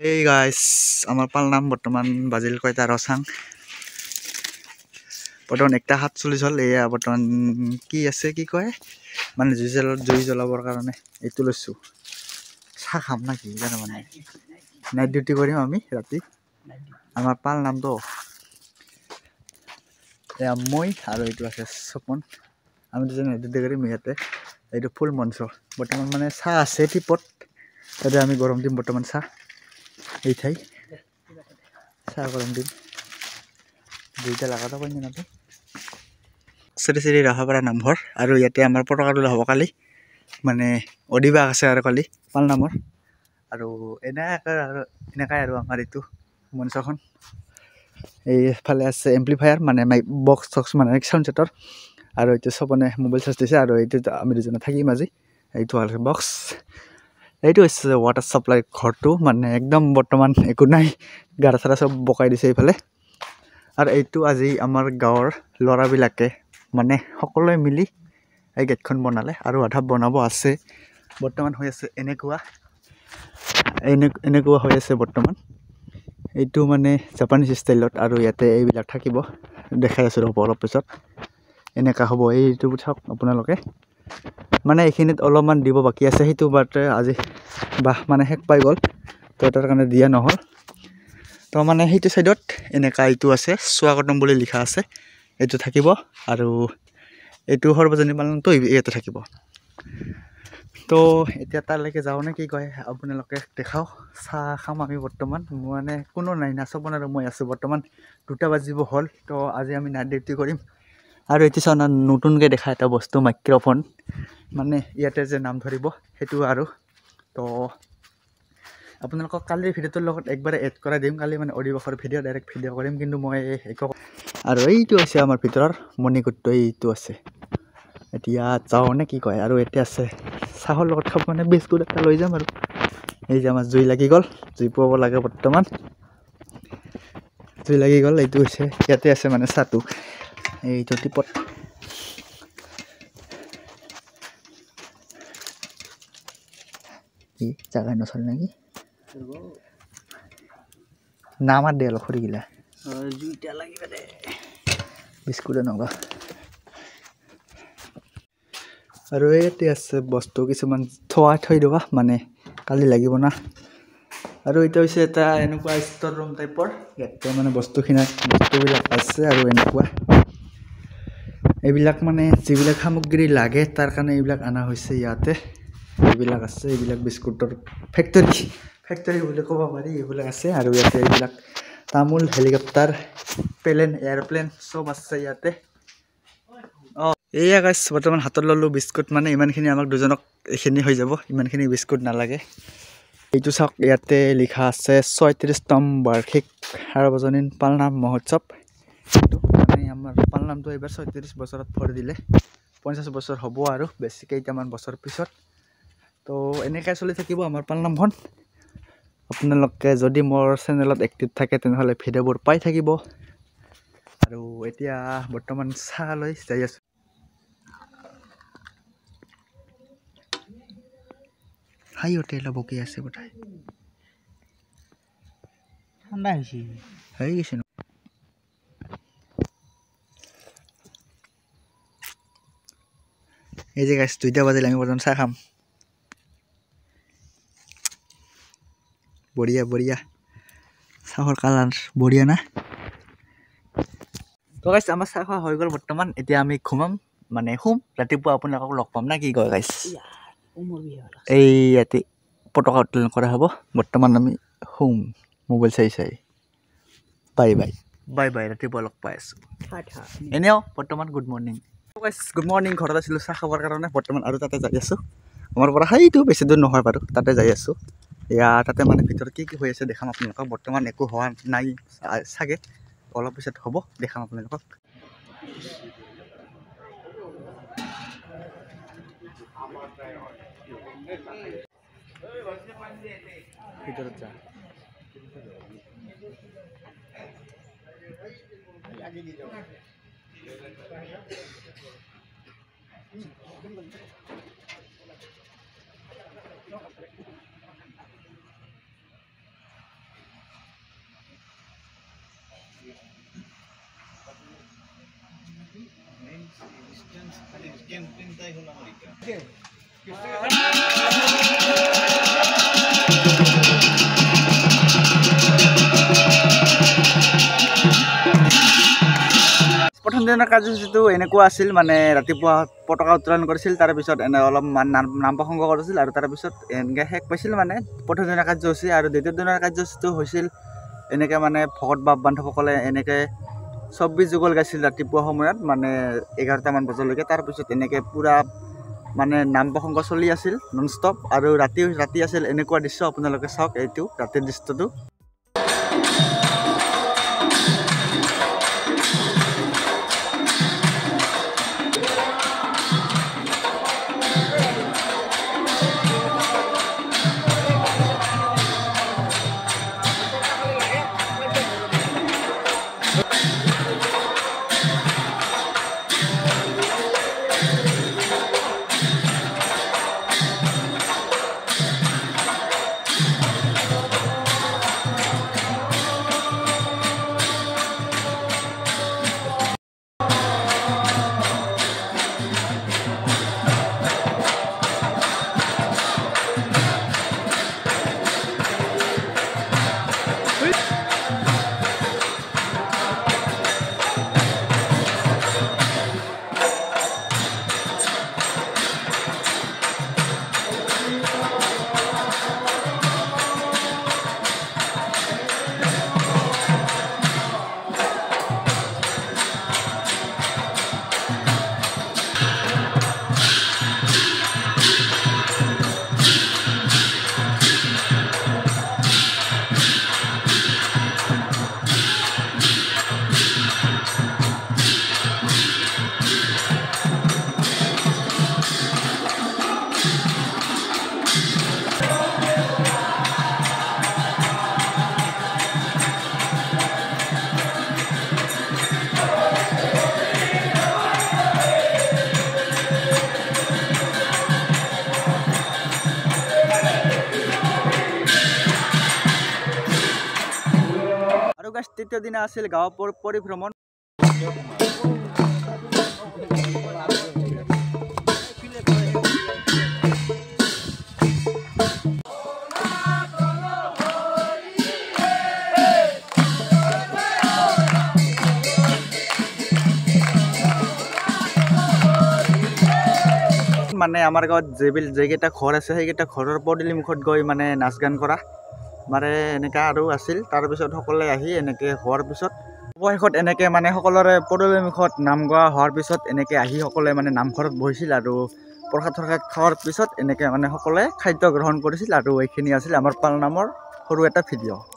এই গাইস আমার পালনাম বর্তমান বাজিল কয়টা রসাং বর্তমান একটা 47 হল এয়া বর্তমান কি আছে কি কয় মানে জুই জ্বলাবৰ কাৰণে এইটো লৈছো চাহ খাম না কি জানো মানে নাইট ডিউটি কৰিম আমি ৰাতি আমাৰ পালনামটো এয়া মই আৰু এইটো আছে সপন আমি দুজন নাইট ডিউটি কৰিম ইয়াতে এইটো ফুল মঞ্চ বৰ্তমান মানে চাহ আছে টিপত তাতে আমি গৰম দিম বৰ্তমান চাহ এই ঠাই চাহ গৰম দিম দুইটা লাগাটা পাই না তো শ্ৰী শ্ৰী ৰাহাপাৰা নামঘৰ আৰু ইয়াতে আমাৰ পতাকা তোলা হ'ব কালি মানে অধিবাস আছে আৰু কালি পালনামৰ আৰু এনেকাই আৰু আমাৰ এইটো মঞ্চখন এইফালে আছে এম্প্লিফায়াৰ মানে মাইক বক্স চক্স মানে চাউণ্ড ছেটৰ আৰু এইটো সপনে মোবাইল চাৰ্জ দিছে আৰু এইটো আমি দুজনে থাকিম আজি এইটো আছে বক্স এইটো হৈছে ৱাটাৰ সাপ্লাই ঘৰটো মানে একদম বৰ্তমান একো নাই গাড়া চাৰা চব বকাই দিছে এইফালে আৰু এইটো আজি আমাৰ গাঁৱৰ ল'ৰাবিলাকে মানে সকলোৱে মিলি এই গেটখন বনালে আৰু আধা বনাব আছে বৰ্তমান হৈ আছে এনেকুৱা হৈ আছে বৰ্তমান এইটো মানে জাপানিজ ষ্টাইলত আৰু ইয়াতে এইবিলাক থাকিব দেখাই আছো ৰ'ব অলপ পিছত এনেকা হ'ব এইটো চাওক আপোনালোকে মানে এইখিনিত অলপমান দিব বাকি আছে সেইটো বাট আজি মানে শেষ পাই গ'ল তো তাৰ কাৰণে দিয়া নহ'ল তো মানে সেইটো সাইডত এনেকা এইটো আছে স্বাগতম বুলি লিখা আছে এইটো থাকিব আৰু এইটো সৰ্বজনীন পালনটো ইয়াতে থাকিব তো এতিয়া তালৈকে যাওঁ নে কি কয় আপোনালোকে দেখাও চাহ খাম আমি বৰ্তমান মানে কোনো নাই না সপন আৰু মই আছোঁ বৰ্তমান 2টা বাজিব হ'ল তো আজি আমি নাইট ডিউটি কৰিম আৰু এইটো চাওঁ নতুনকৈ দেখা এটা বস্তু মাইক্ৰফোন মানে ইয়াতে যে নাম ধৰিব সেইটো আৰু তো আপোনালোকক কালিৰ ভিডিঅ'টোৰ লগত একবাৰে এড কৰাই দিম কালি মানে অডিঅ'ৰ ভিডিঅ' ডাইৰেক্ট ভিডিঅ' কৰিম কিন্তু মই একো আৰু এইটো আছে আমাৰ ভিতৰৰ মণিকুটটো এইটো আছে এতিয়া যাওঁ নে কি কয় আৰু এতিয়া আছে চাহৰ লগত খাব মানে বিস্কুট এটা লৈ যাম আৰু এই যে আমাৰ জুই লাগি গ'ল জুই পুৱাব লাগে বৰ্তমান জুই লাগি গ'ল এইটো হৈছে ইয়াতে আছে মানে চাহটো এইটো টিপত কি জাগা নচলে নেকি নামাত দে অলপ খৰি গিলা জুইটা লাগি দে বিস্কুট নগা আৰু ইয়াতে আছে বস্তু কিছুমান থৈ দিবা মানে কালি লাগিব না আৰু এটা হৈছে এটা এনেকুৱা ষ্ট'ৰ ৰুম টাইপৰ ইয়াতে মানে বস্তুবিলাক আছে আৰু এনেকুৱা এইবিলাক মানে যিবিলাক সামগ্ৰী লাগে তাৰ কাৰণে এইবিলাক অনা হৈছে ইয়াতে এইবিলাক আছে এইবিলাক বিস্কুটৰ ফেক্টৰী বুলি ক'ব পাৰি এইবিলাক আছে আৰু ইয়াতে এইবিলাক তামোল হেলিকপ্টাৰ প্লেন এয়াৰপ্লেন চব আছে ইয়াতে এয়া গাইছ বৰ্তমান হাতত ল'লোঁ বিস্কুট মানে ইমানখিনি আমাক দুজনক এইখিনি হৈ যাব ইমানখিনি বিস্কুট নালাগে এইটো চাওক ইয়াতে লিখা আছে 36তম বাৰ্ষিক সাৰ্বজনীন পালনাম মহোৎসৱ মানে আমাৰ পালনামটো এইবাৰ 36 বছৰত ভৰি দিলে 50 বছৰ হ'ব আৰু বেছি কেইটামান বছৰ পিছত তো এনেকৈ চলি থাকিব আমাৰ পালনামখন আপোনালোকে যদি মোৰ চেনেলত এক্টিভ থাকে তেনেহ'লে ভিডিঅ'বোৰ পাই থাকিব আৰু এতিয়া বৰ্তমান চাহ লৈ যাই আছোঁ হাই হোটেল বকি আছে বোধহয় ঠাণ্ডা হৈছে হৈ গৈছে এই যে গাইছ 2টা বাজিল আমি বৰ্তমান চাহ খাম বঢ়িয়া চাহৰ কালাৰ বঢ়িয়া না তো গাইছ আমাৰ চাহ খোৱা হৈ গ'ল বৰ্তমান এতিয়া আমি ঘুমাম মানে শুম ৰাতিপুৱা আপোনালোকক লগ পাম না কি কয় গাইছ এই ইয়াতে পতাকা উত্তোলন কৰা হ'ব বৰ্তমান আমি শুম মোবাইল চাই বাই ৰাতিপুৱা লগ পাই আছোঁ এনেও বৰ্তমান গুড মৰ্ণিং গুড মৰ্ণিং ঘৰত আছিলোঁ চাহ খাবৰ কাৰণে বৰ্তমান আৰু তাতে যাই আছোঁ আমাৰ পৰা সেইটো বেছি দূৰ নহয় বাৰু তাতে যাই আছোঁ এয়া তাতে মানে ভিতৰত কি হৈ আছে দেখাম আপোনালোকক বৰ্তমান একো হোৱা নাই চাগে অলপ পিছত হ'ব দেখাম আপোনালোকক ভিতৰত যা প্ৰথম দিনৰ কাৰ্যসূচীটো এনেকুৱা আছিল মানে ৰাতিপুৱা পতাকা উত্তোলন কৰিছিল তাৰপিছত এনে অলপ নাম প্ৰসংগ কৰিছিল আৰু তাৰপিছত এনেকৈ শেষ পাইছিল মানে প্ৰথম দিনৰ কাৰ্যসূচী আৰু দ্বিতীয় দিনৰ কাৰ্যসূচীটো হৈছিল এনেকৈ মানে ভকত বান্ধৱসকলে এনেকৈ 24 যুগল গাইছিল ৰাতিপুৱা সময়ত মানে 11টামান বজালৈকে তাৰপিছত এনেকৈ পূৰা মানে নাম প্ৰসংগ চলি আছিল নন ষ্টপ আৰু ৰাতি আছিল এনেকুৱা দৃশ্য আপোনালোকে চাওক এইটো ৰাতিৰ দৃশ্যটো তৃতীয় দিনা আছিল গাঁও পৰিভ্ৰমণ মানে আমাৰ গাঁৱত যেইকেইটা ঘৰ আছে সেইকেইটা ঘৰৰ পদূলি মুখত গৈ মানে নাচ গান কৰা মানে এনেকা আৰু আছিল তাৰপিছত সকলোৱে আহি এনেকৈ হোৱাৰ পিছত অৱশেষত এনেকৈ মানে সকলোৰে পদূলি মুখত নাম গোৱা হোৱাৰ পিছত এনেকৈ আহি সকলোৱে মানে নামঘৰত বহিছিল আৰু প্ৰসাদ খোৱাৰ পিছত এনেকৈ মানে সকলোৱে খাদ্য গ্ৰহণ কৰিছিল আৰু এইখিনি আছিল আমাৰ পালনামৰ সৰু এটা ভিডিঅ'